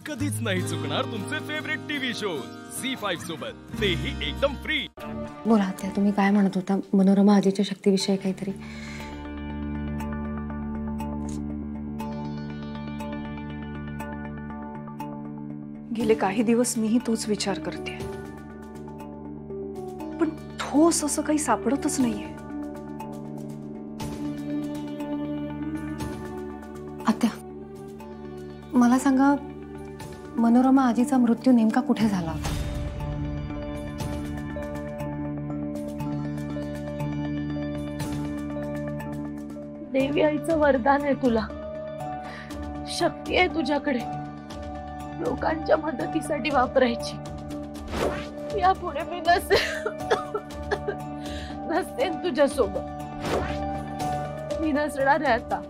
कधीच नाही चुकणार तुमचे फेवरेट टीव्ही शोज झी5 सोबत, तेही एकदम फ्री। बोला आत्या, तुम्ही काय म्हणत होता मनोरमा आजीच्या शक्तीविषयी काहीतरी? गेले काही दिवस मीही तोच विचार करते, पण ठोस असं काही सापडतच नाहीये। आत्या, मला सांगा, मनोरमा आजीचा मृत्यू नेमका कुठे झाला होता? देवी आईचं वरदान आहे तुला, शक्ती आहे तुझ्याकडे, लोकांच्या मदतीसाठी वापरायची। यापुढे मी नसतेन तुझ्यासोबत, मी नसणार आहे आता।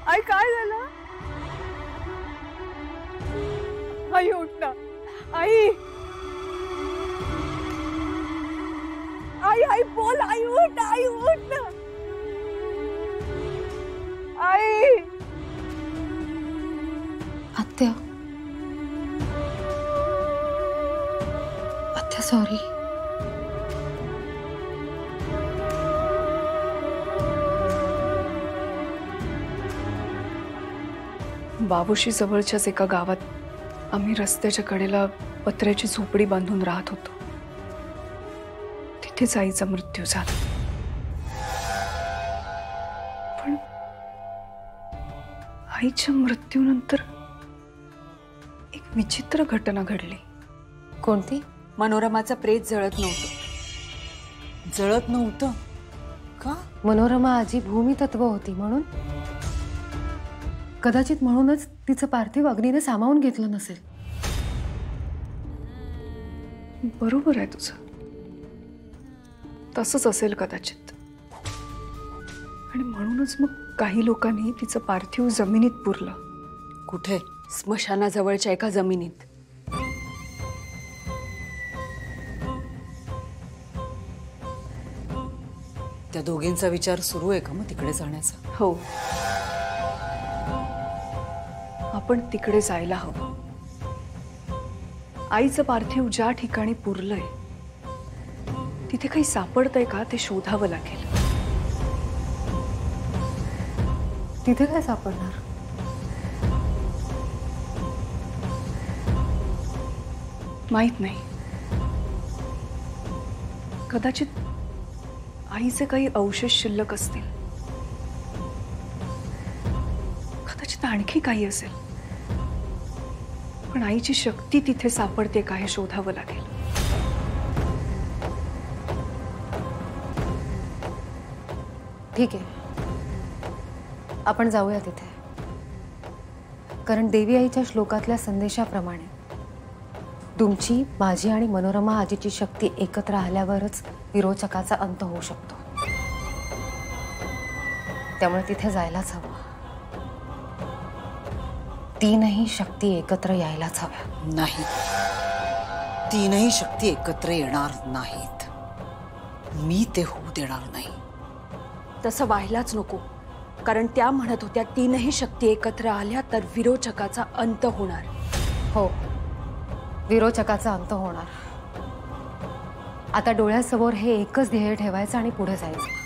आई, काय झालं? आई उठ ना, आई आई आई बोल, आई उठ ना, आई। आत्या, आत्या सॉरी। बाबूशी जवळच्याच एका गावात आम्ही रस्त्याच्या कडेला पत्र्याची झोपडी बांधून राहत होतो। तिथेच आईचा मृत्यू झाला। पण आईच्या मृत्यूनंतर एक विचित्र घटना घडली। कोणती? मनोरमाचं प्रेत जळत नव्हतं का? मनोरमा आजी भूमितत्व होती म्हणून? कदाचित म्हणूनच तिचं पार्थिव अग्नीने सामावून घेतलं नसेल। बरोबर आहे तुझं, तसंच असेल कदाचित। आणि म्हणूनच मग काही लोकांनी तिचं पार्थिव जमिनीत पुरलं। कुठे? स्मशानाजवळच्या एका जमिनीत। त्या दोघींचा विचार सुरू आहे का मग तिकडे जाण्याचा? हो, आपण तिकडे जायला हवं। आईचं पार्थिव ज्या ठिकाणी पुरलंय तिथे काही सापडतंय का ते शोधावं लागेल। तिथे काय सापडणार? माहित नाही, कदाचित आईचे काही अवशेष शिल्लक असतील, कदाचित आणखी काही असेल। पण आईची शक्ती तिथे सापडते का हे शोधावं लागेल। ठीक आहे, आपण जाऊया तिथे। कारण देवी आईच्या श्लोकातल्या संदेशाप्रमाणे तुमची, माझी आणि मनोरमा आजीची शक्ती एकत्र आल्यावरच विरोचकाचा अंत होऊ शकतो। त्यामुळे तिथे जायलाच हवं। तीनही शक्ती एकत्र यायलाच हव्या। नाही, तीनही शक्ती एकत्र येणार नाहीत। मी ते होऊ देणार नाही। तसं व्हायलाच नको, कारण त्या म्हणत होत्या तीनही शक्ती एकत्र आल्या तर विरोचकाचा अंत होणार। हो, विरोचकाचा अंत होणार। आता डोळ्यासमोर हे एकच ध्येय ठेवायचं आणि पुढे जायचं।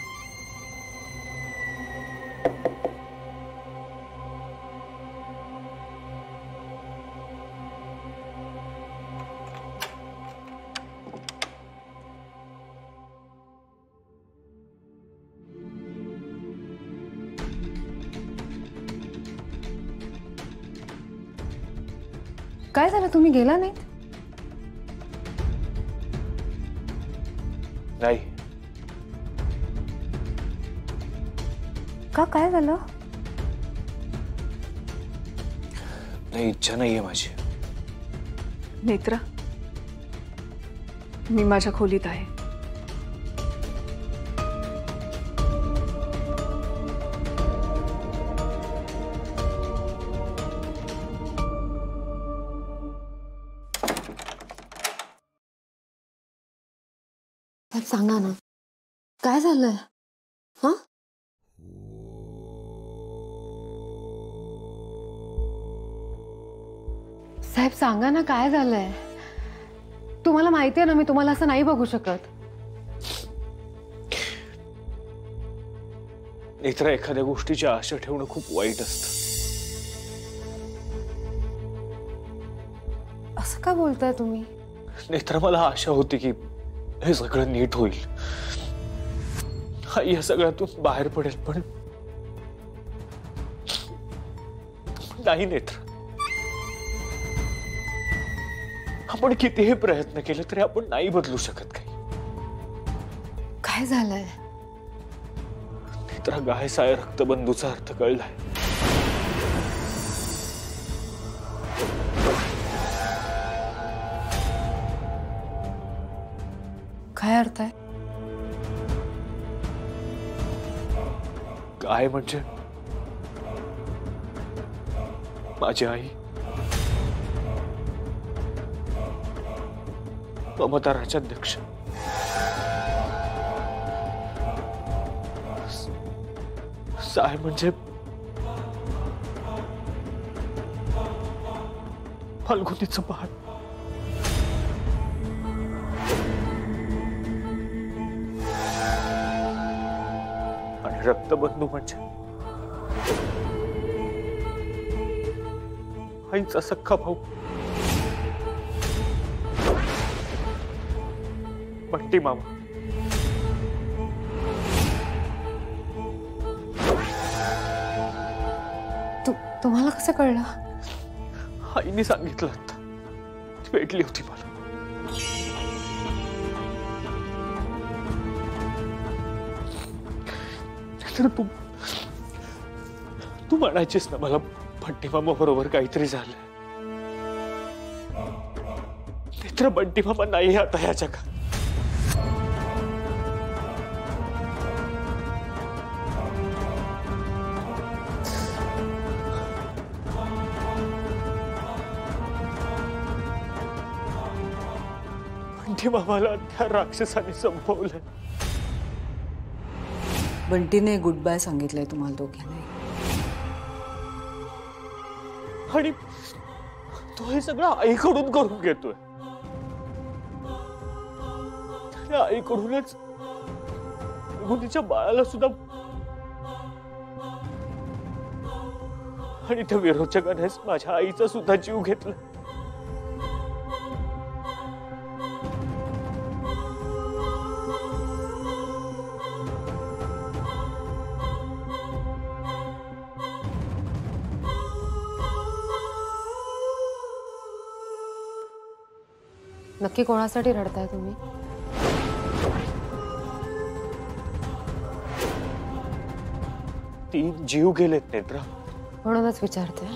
काय झालं, तुम्ही गेला नाहीत? नाही। का, काय झालं? नाही, इच्छा नाहीये माझी। नेत्रा, मी माझ्या खोलीत आहे। सांगा ना। काय झालंय? हा? साहेब सांगा ना, काय झालंय? तुम्हाला माहिती आहे ना, मी तुम्हाला असं नाही बघू शकत. नेत्रा, एखाद्या गोष्टीची आशा ठेवणं खूप वाईट असतं. असं का बोलताय तुम्ही? नेत्रा, मला आशा होती की हे सगळं नीट होईल, या सगळ्यातून बाहेर पडेल, पण नाही नेत्रा. आपण कितीही प्रयत्न केले तरी आपण नाही बदलू शकत काही. काय झालंय? नेत्रा, गायसाय रक्तबंधूचा अर्थ कळलाय. काय अर्थ आहे? गाय म्हणजे माझी आई, ममता राज्याध्यक्ष. साय म्हणजे फाल्गुनीचं बाळ. आणि रक्तबंधू म्हणजे आईचा सख्खा भाऊ बंटी मामा. तुम्हाला कसं कळलं? आईने सांगितलं आता, ती भेटली होती मला. तर तू म्हणायचीस ना मला, बंटी मामा बरोबर काहीतरी झालंय. नेत्र, बंटी मामा नाही आता या जगात. बंटी मामाला त्या राक्षसाने संपवलं. बंटीने गुड बाय सांगितलंय तुम्हाला दोघांना. आणि तो हे सगळं आईकडून करून घेतोय. आईकडूनच तिच्या बाळाला सुद्धा. आणि त्या विरोचकानेच माझ्या आईचा सुद्धा जीव घेतला. नक्की कोणासाठी रडताय तुम्ही? तीन जीव गेलेत नेत्रा, म्हणूनच विचारते.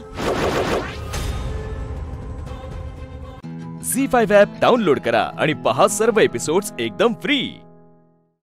झी5 ॲप डाउनलोड करा आणि पहा सर्व एपिसोड्स एकदम फ्री.